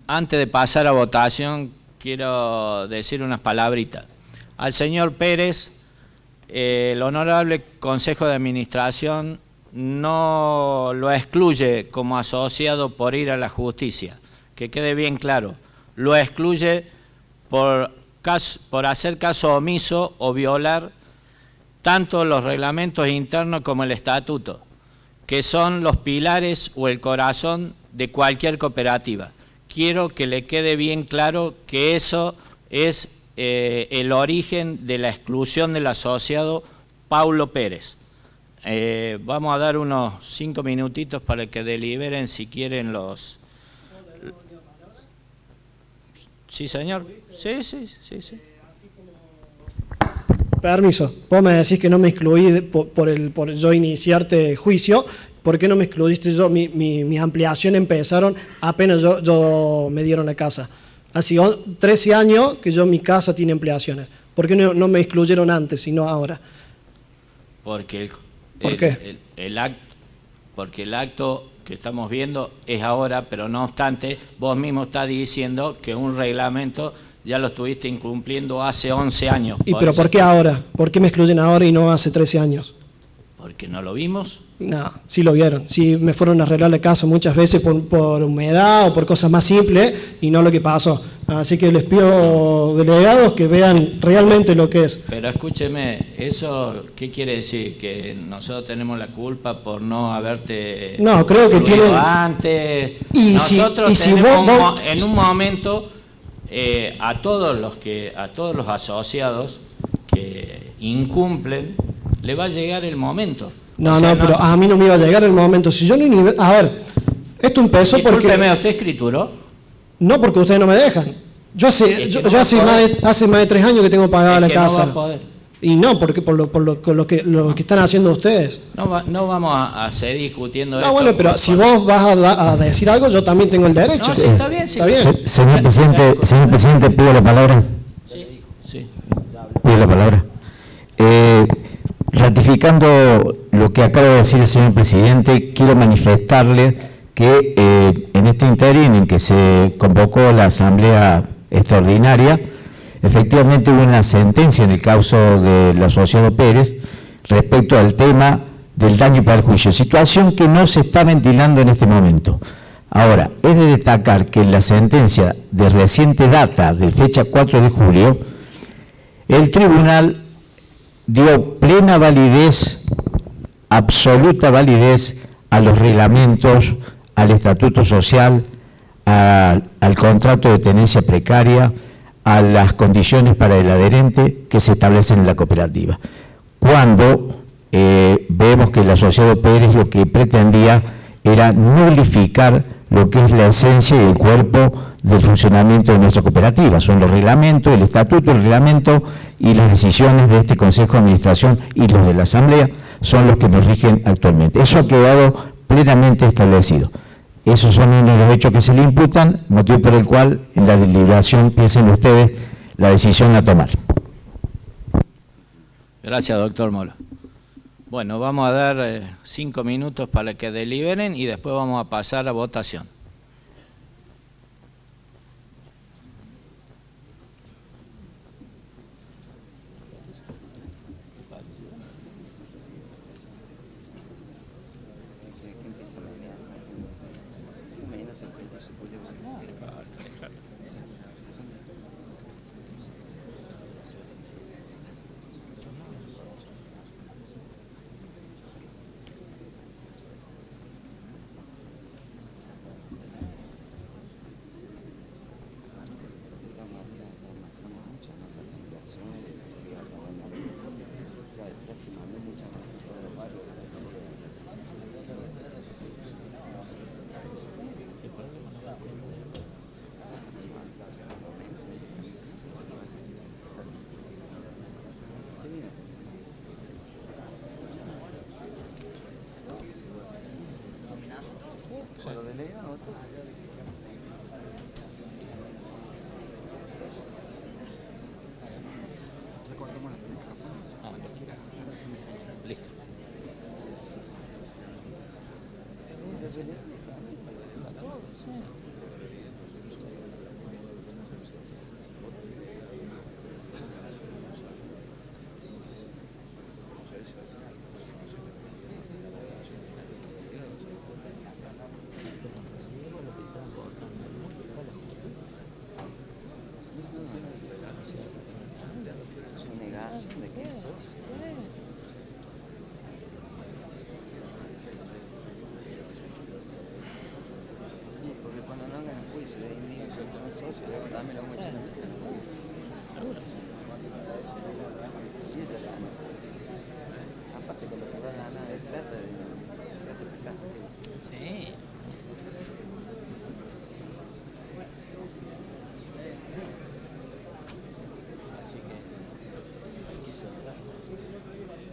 antes de pasar a votación, quiero decir unas palabritas. Al señor Pérez, el Honorable Consejo de Administración no lo excluye como asociado por ir a la justicia. Que quede bien claro, lo excluye por hacer caso omiso o violar tanto los reglamentos internos como el estatuto, que son los pilares o el corazón de cualquier cooperativa. Quiero que le quede bien claro que eso es el origen de la exclusión del asociado Paulo Pérez. Vamos a dar unos 5 minutitos para que deliberen si quieren los... Sí, señor. Sí. Permiso, vos me decís que no me excluí por yo iniciarte juicio. ¿Por qué no me excluiste yo? Mis ampliaciones empezaron apenas yo me dieron la casa. Hace 13 años que mi casa tiene ampliaciones. ¿Por qué no me excluyeron antes y no ahora? Porque qué? Porque el acto que estamos viendo es ahora, pero no obstante, vos mismo estás diciendo que un reglamento ya lo estuviste incumpliendo hace 11 años. ¿Pero por qué ahora? ¿Por qué me excluyen ahora y no hace 13 años? Porque no lo vimos. No, sí lo vieron. Sí me fueron a arreglar la casa muchas veces por humedad o por cosas más simples y no lo que pasó. Así que les pido, delegados, que vean realmente lo que es. Pero escúcheme, ¿eso qué quiere decir? ¿Que nosotros tenemos la culpa por no haberte... No, creo que tienen... antes? Y nosotros si tenemos en un momento a todos los asociados que incumplen, le va a llegar el momento. Pero a mí no me iba a llegar el momento. Si yo ni... A ver, esto empezó porque... Discúlpeme, ¿usted escrituró? No, porque ustedes no me dejan. Yo hace más de 3 años que tengo pagada la casa. No va a poder. Y no, porque por lo que están haciendo ustedes. No vamos a seguir discutiendo esto. No, bueno, pero si vos vas a decir algo, yo también tengo el derecho. No, sí, está bien. Sí. Señor presidente, pido la palabra. Sí. Pido la palabra. Ratificando lo que acaba de decir el señor presidente, quiero manifestarle que en este interín en que se convocó la asamblea extraordinaria, efectivamente hubo una sentencia en el caso del asociado Pérez respecto al tema del daño y perjuicio, situación que no se está ventilando en este momento. Ahora, es de destacar que en la sentencia de reciente data, de fecha 4 de julio, el tribunal dio plena validez, absoluta validez a los reglamentos, al estatuto social, al contrato de tenencia precaria, a las condiciones para el adherente que se establecen en la cooperativa. Cuando vemos que el asociado Pérez lo que pretendía era nulificar lo que es la esencia y el cuerpo del funcionamiento de nuestra cooperativa. Son los reglamentos, el estatuto, el reglamento y las decisiones de este Consejo de Administración y los de la Asamblea son los que nos rigen actualmente. Eso ha quedado plenamente establecido. Esos son uno de los hechos que se le imputan, motivo por el cual en la deliberación piensen ustedes la decisión a tomar. Gracias, doctor Molo. Bueno, vamos a dar 5 minutos para que deliberen y después vamos a pasar a votación. Listo.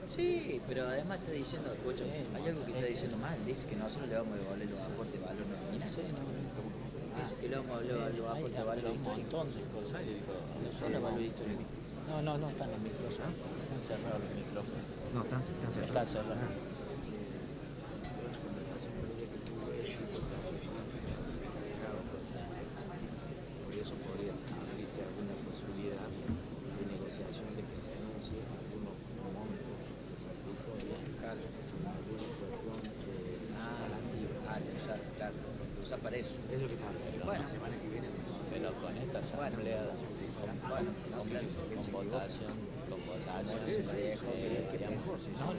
Sí, pero además está diciendo, escucha, hay algo que está diciendo mal, dice que nosotros le vamos a devolver los aportes de valor nominal. Dice que le vamos a devolver los aportes de valor histórico. Un montón de cosas. No solo valor histórico. No están los micrófonos. Están cerrados los micrófonos. No, están cerrados. Están cerrados. Por eso podría abrirse alguna posibilidad de negociación de preferencia, algunos momentos que se podría fijar alguna cuestión Claro, usa para eso. Es lo que está. Bueno, La semana que viene se Pero con esta asamblea, con votación,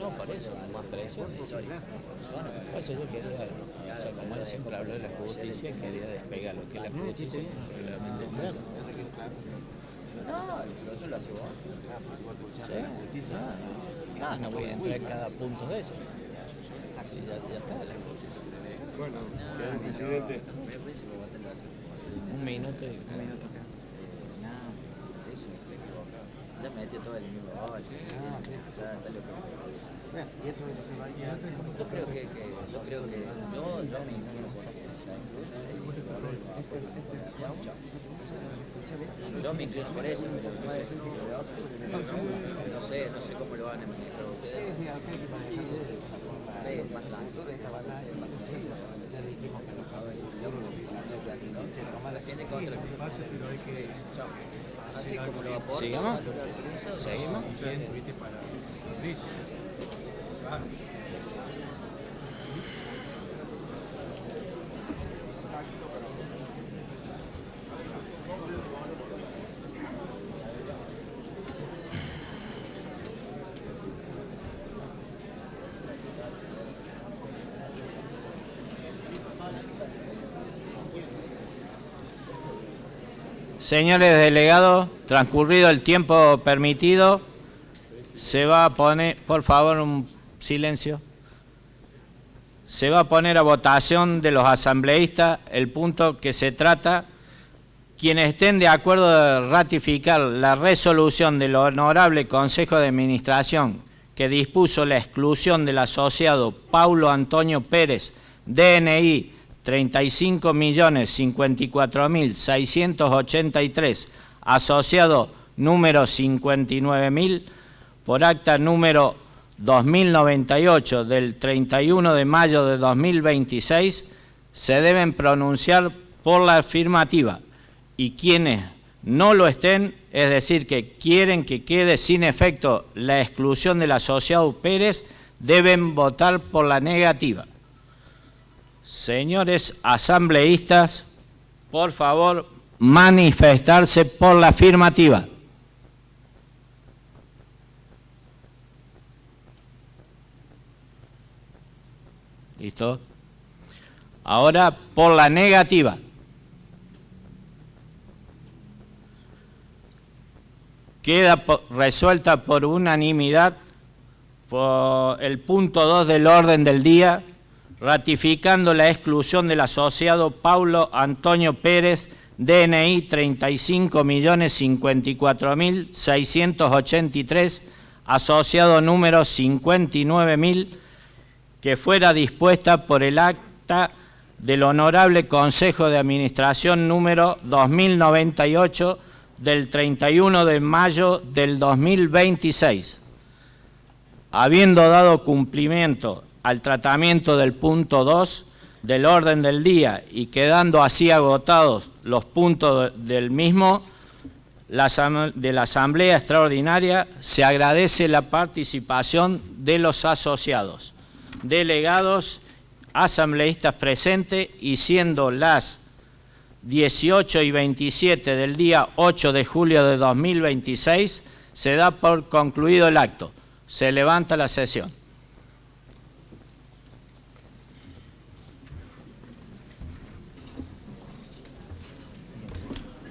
no, por eso, más presión. Por eso yo quería, o sea, como él siempre habló de la justicia, quería despegar lo que es la justicia y el reglamento interno. No, eso lo hace vos. ¿Sí? No voy a entrar en cada punto de eso. Sí, ya está. Bueno, señor presidente. Me parece que vos te lo haces. Un minuto y... Eso me estoy equivocado. Ya me metí todo el mismo gol. O sea, está loco. Yo creo que yo me inclino por yo me inclino por eso, pero no sé cómo lo van a manejar ustedes. Más tranquilo, la siguiente contra. Así como lo aporta. ¿Seguimos? ¿Seguimos? Señores delegados, transcurrido el tiempo permitido, se va a poner, por favor, un silencio. Se va a poner a votación de los asambleístas el punto que se trata. Quienes estén de acuerdo de ratificar la resolución del Honorable Consejo de Administración que dispuso la exclusión del asociado Paulo Antonio Pérez, DNI 35.054.683, asociado número 59.000, por acta número 2098 del 31 de mayo de 2026, se deben pronunciar por la afirmativa, y quienes no lo estén, es decir, que quieren que quede sin efecto la exclusión del asociado Pérez, deben votar por la negativa. Señores asambleístas, por favor, manifestarse por la afirmativa. ¿Listo? Ahora por la negativa. Queda resuelta por unanimidad por el punto 2 del orden del día, ratificando la exclusión del asociado Paulo Antonio Pérez, DNI 35.054.683, asociado número 59.000, que fuera dispuesta por el acta del Honorable Consejo de Administración número 2098 del 31 de mayo del 2026. Habiendo dado cumplimiento al tratamiento del punto 2 del orden del día y quedando así agotados los puntos del mismo, de la Asamblea Extraordinaria, se agradece la participación de los asociados, delegados, asambleístas presentes, y siendo las 18:27 del día 8 de julio de 2026, se da por concluido el acto. Se levanta la sesión.